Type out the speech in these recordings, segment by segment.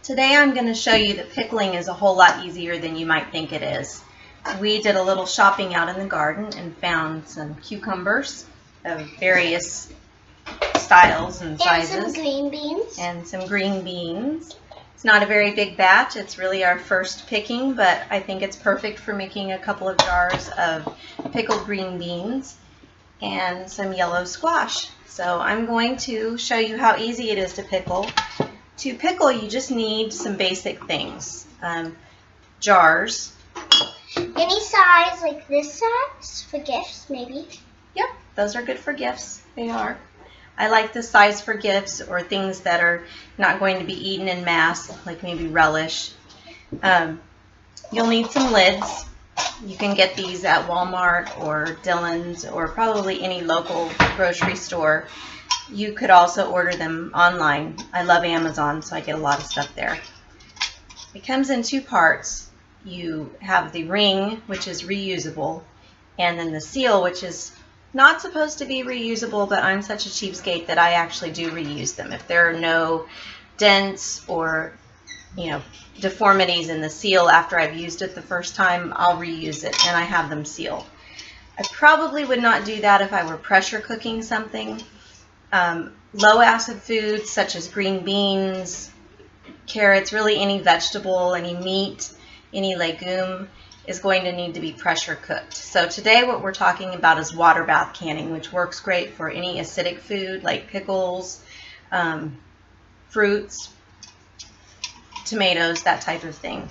Today I'm going to show you that pickling is a whole lot easier than you might think it is. We did a little shopping out in the garden and found some cucumbers of various styles and sizes. And some green beans. And some green beans. It's not a very big batch. It's really our first picking, but I think it's perfect for making a couple of jars of pickled green beans and some yellow squash. So I'm going to show you how easy it is to pickle. To pickle, you just need some basic things. Jars. Any size, like this size, for gifts, maybe? Yep, those are good for gifts. They are. I like this size for gifts or things that are not going to be eaten in mass, like maybe relish. You'll need some lids. You can get these at Walmart or Dillon's or probably any local grocery store. You could also order them online. I love Amazon, so I get a lot of stuff there. It comes in two parts. You have the ring, which is reusable, and then the seal, which is not supposed to be reusable, but I'm such a cheapskate that I actually do reuse them. If there are no dents or, deformities in the seal after I've used it the first time, I'll reuse it, and I have them sealed. I probably would not do that if I were pressure cooking something. Low acid foods such as green beans, carrots, really any vegetable, any meat, any legume is going to need to be pressure cooked. So today what we're talking about is water bath canning, which works great for any acidic food like pickles, fruits, tomatoes, that type of thing.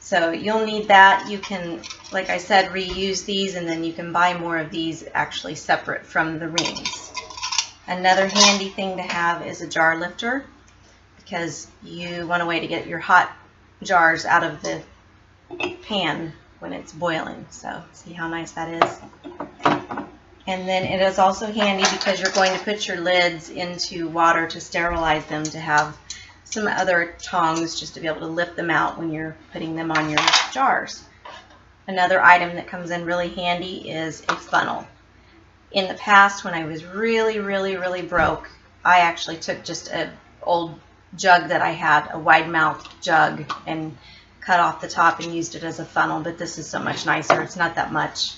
So you'll need that. You can, like I said, reuse these, and then you can buy more of these actually separate from the rings. Another handy thing to have is a jar lifter, because you want a way to get your hot jars out of the pan when it's boiling. So see how nice that is. And then it is also handy because you're going to put your lids into water to sterilize them, to have some other tongs just to be able to lift them out when you're putting them on your jars. Another item that comes in really handy is a funnel. In the past, when I was really broke, I actually took just an old jug that I had, a wide-mouthed jug, and cut off the top and used it as a funnel, but this is so much nicer. It's not that much.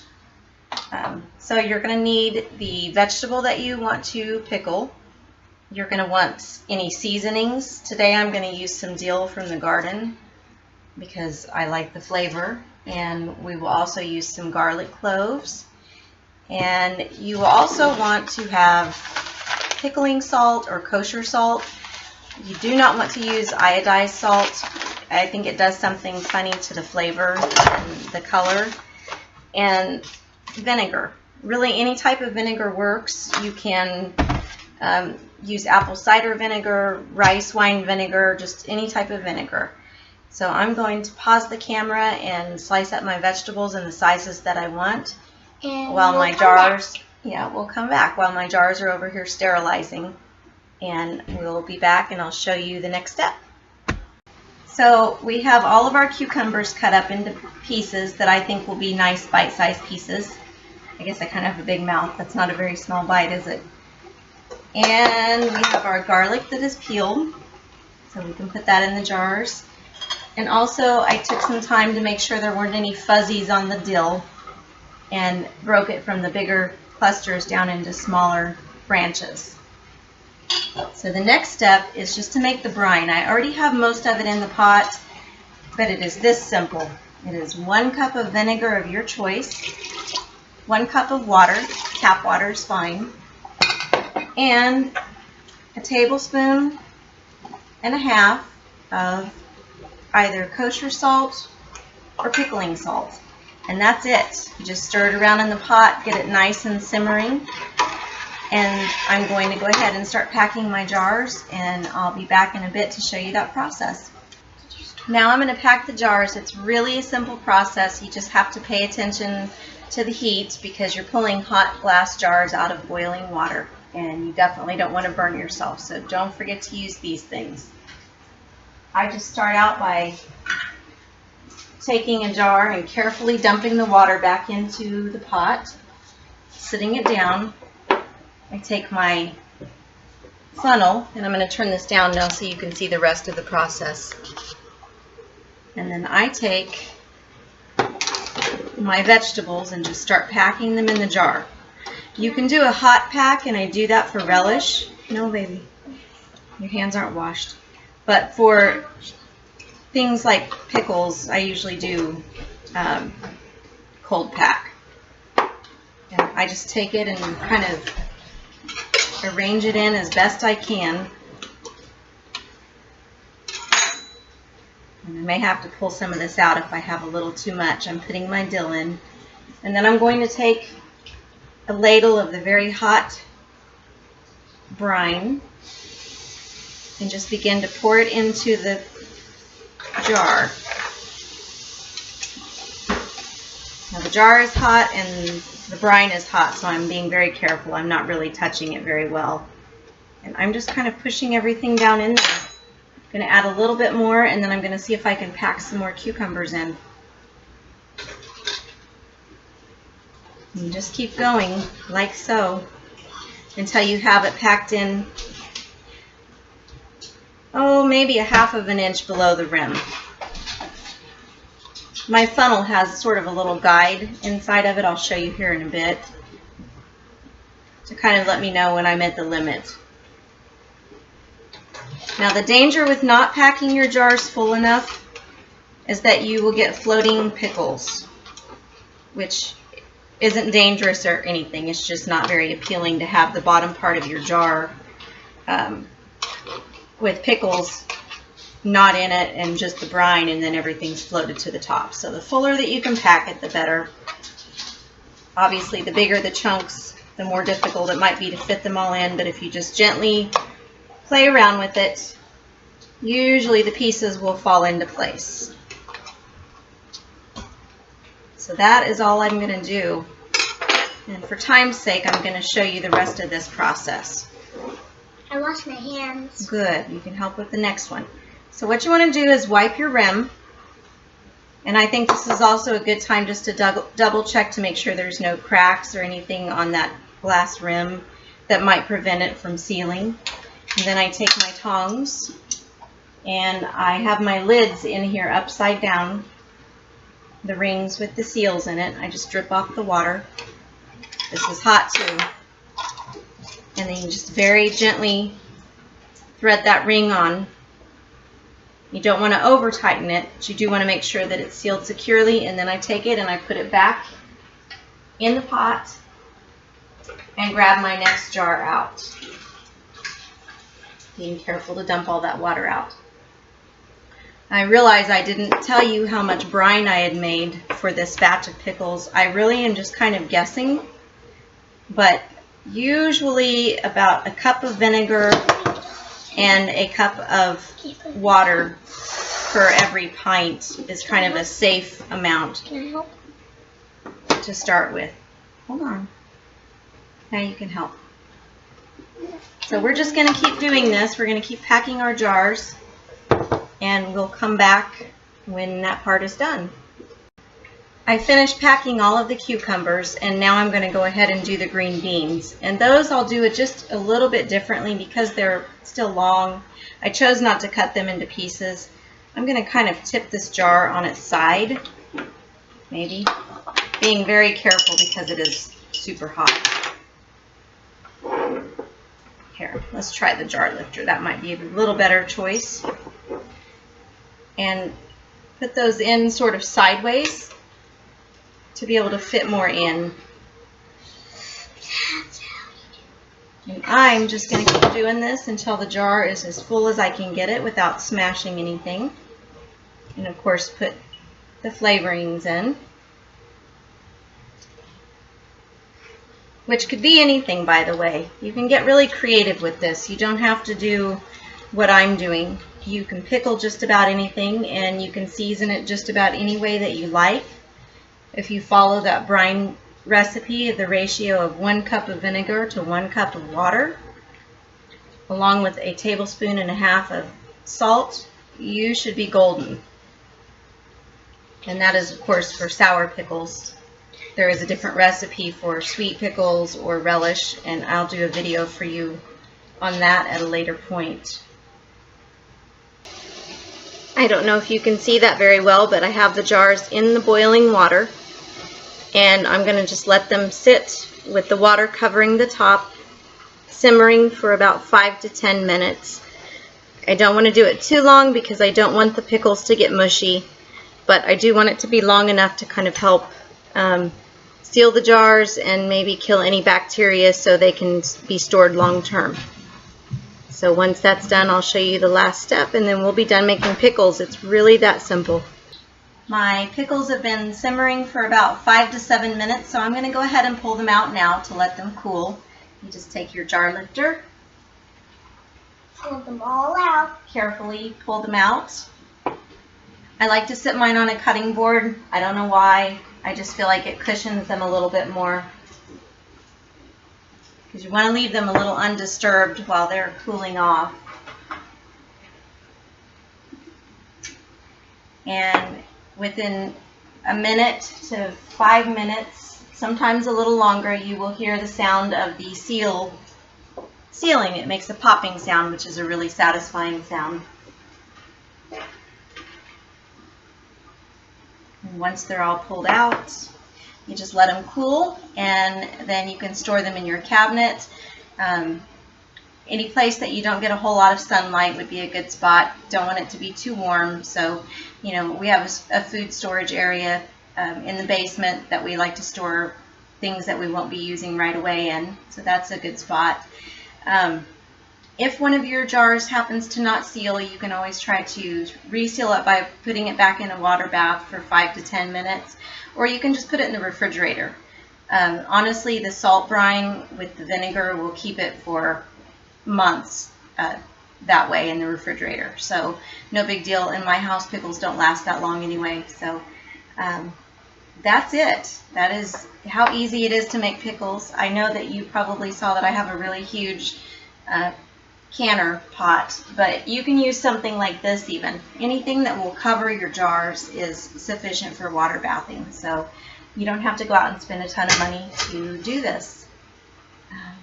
So you're going to need the vegetable that you want to pickle. You're going to want any seasonings. Today I'm going to use some dill from the garden because I like the flavor, and we will also use some garlic cloves. And you will also want to have pickling salt or kosher salt. You do not want to use iodized salt. I think it does something funny to the flavor and the color. And vinegar. Really, any type of vinegar works. You can use apple cider vinegar, rice wine vinegar, just any type of vinegar. So I'm going to pause the camera and slice up my vegetables in the sizes that I want. And while my jars, we'll come back while my jars are over here sterilizing, and we'll be back and I'll show you the next step. So we have all of our cucumbers cut up into pieces that I think will be nice bite-sized pieces. I guess I kind of have a big mouth. That's not a very small bite, is it? And we have our garlic that is peeled, so we can put that in the jars. And also I took some time to make sure there weren't any fuzzies on the dill, and broke it from the bigger clusters down into smaller branches. So the next step is just to make the brine. I already have most of it in the pot, but it is this simple. It is 1 cup of vinegar of your choice, 1 cup of water, tap water is fine, and a tablespoon and a half of either kosher salt or pickling salt. And that's it. You just stir it around in the pot, get it nice and simmering. And I'm going to go ahead and start packing my jars, and I'll be back in a bit to show you that process. Now I'm going to pack the jars. It's really a simple process. You just have to pay attention to the heat because you're pulling hot glass jars out of boiling water, and you definitely don't want to burn yourself, so don't forget to use these things. I just start out by taking a jar and carefully dumping the water back into the pot, sitting it down. I take my funnel, and I'm going to turn this down now so you can see the rest of the process. And then I take my vegetables and just start packing them in the jar. You can do a hot pack, and I do that for relish. No, baby, your hands aren't washed. But for things like pickles, I usually do cold pack. And I just take it and kind of arrange it in as best I can. And I may have to pull some of this out if I have a little too much. I'm putting my dill in. And then I'm going to take a ladle of the very hot brine and just begin to pour it into the jar. Now the jar is hot and the brine is hot, so I'm being very careful. I'm not really touching it very well. And I'm just kind of pushing everything down in there. I'm going to add a little bit more, and then I'm going to see if I can pack some more cucumbers in. And just keep going, like so, until you have it packed in, oh, maybe a half of an inch below the rim. My funnel has sort of a little guide inside of it. I'll show you here in a bit to kind of let me know when I'm at the limit. Now the danger with not packing your jars full enough is that you will get floating pickles, which isn't dangerous or anything. It's just not very appealing to have the bottom part of your jar with pickles not in it and just the brine, and then everything's floated to the top. So the fuller that you can pack it, the better. Obviously, the bigger the chunks, the more difficult it might be to fit them all in, but if you just gently play around with it, usually the pieces will fall into place. So that is all I'm going to do. And for time's sake, I'm going to show you the rest of this process. I washed my hands. Good. You can help with the next one. So what you want to do is wipe your rim. And I think this is also a good time just to double check to make sure there's no cracks or anything on that glass rim that might prevent it from sealing. And then I take my tongs and I have my lids in here upside down, the rings with the seals in it. I just drip off the water. This is hot too. And then you just very gently thread that ring on. You don't want to over tighten it, but you do want to make sure that it's sealed securely. And then I take it and I put it back in the pot and grab my next jar out. Being careful to dump all that water out. I realize I didn't tell you how much brine I had made for this batch of pickles. I really am just kind of guessing, but usually about a cup of vinegar and a cup of water for every pint is kind of a safe amount to start with. Hold on. Now you can help. So we're just going to keep doing this. We're going to keep packing our jars, and we'll come back when that part is done. I finished packing all of the cucumbers, and now I'm going to go ahead and do the green beans. And those I'll do it just a little bit differently because they're still long. I chose not to cut them into pieces. I'm going to kind of tip this jar on its side, maybe, being very careful because it is super hot. Here, let's try the jar lifter. That might be a little better choice. And put those in sort of sideways to be able to fit more in. And I'm just going to keep doing this until the jar is as full as I can get it without smashing anything. And of course put the flavorings in, which could be anything, by the way. You can get really creative with this. You don't have to do what I'm doing. You can pickle just about anything, and you can season it just about any way that you like. If you follow that brine recipe, the ratio of 1 cup of vinegar to 1 cup of water, along with a tablespoon and a half of salt, you should be golden. And that is, of course, for sour pickles. There is a different recipe for sweet pickles or relish, and I'll do a video for you on that at a later point. I don't know if you can see that very well, but I have the jars in the boiling water, and I'm going to just let them sit with the water covering the top, simmering for about 5 to 10 minutes. I don't want to do it too long because I don't want the pickles to get mushy, but I do want it to be long enough to kind of help seal the jars and maybe kill any bacteria so they can be stored long term. So once that's done, I'll show you the last step, and then we'll be done making pickles. It's really that simple. My pickles have been simmering for about 5 to 7 minutes, so I'm going to go ahead and pull them out now to let them cool. You just take your jar lifter, pull them all out. Carefully pull them out. I like to sit mine on a cutting board. I don't know why. I just feel like it cushions them a little bit more, because you want to leave them a little undisturbed while they're cooling off. And within a minute to 5 minutes, sometimes a little longer, you will hear the sound of the sealing. It makes a popping sound, which is a really satisfying sound. And once they're all pulled out, you just let them cool, and then you can store them in your cabinet. Any place that you don't get a whole lot of sunlight would be a good spot. Don't want it to be too warm, so we have a food storage area in the basement that we like to store things that we won't be using right away in, so that's a good spot. If one of your jars happens to not seal, you can always try to reseal it by putting it back in a water bath for 5 to 10 minutes, or you can just put it in the refrigerator. Honestly, the salt brine with the vinegar will keep it for months that way in the refrigerator, so no big deal. In my house, pickles don't last that long anyway, so that's it. That is how easy it is to make pickles. I know that you probably saw that I have a really huge canner pot, but you can use something like this even. Anything that will cover your jars is sufficient for water bathing, so you don't have to go out and spend a ton of money to do this.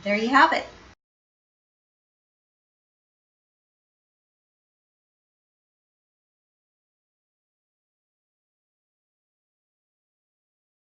There you have it.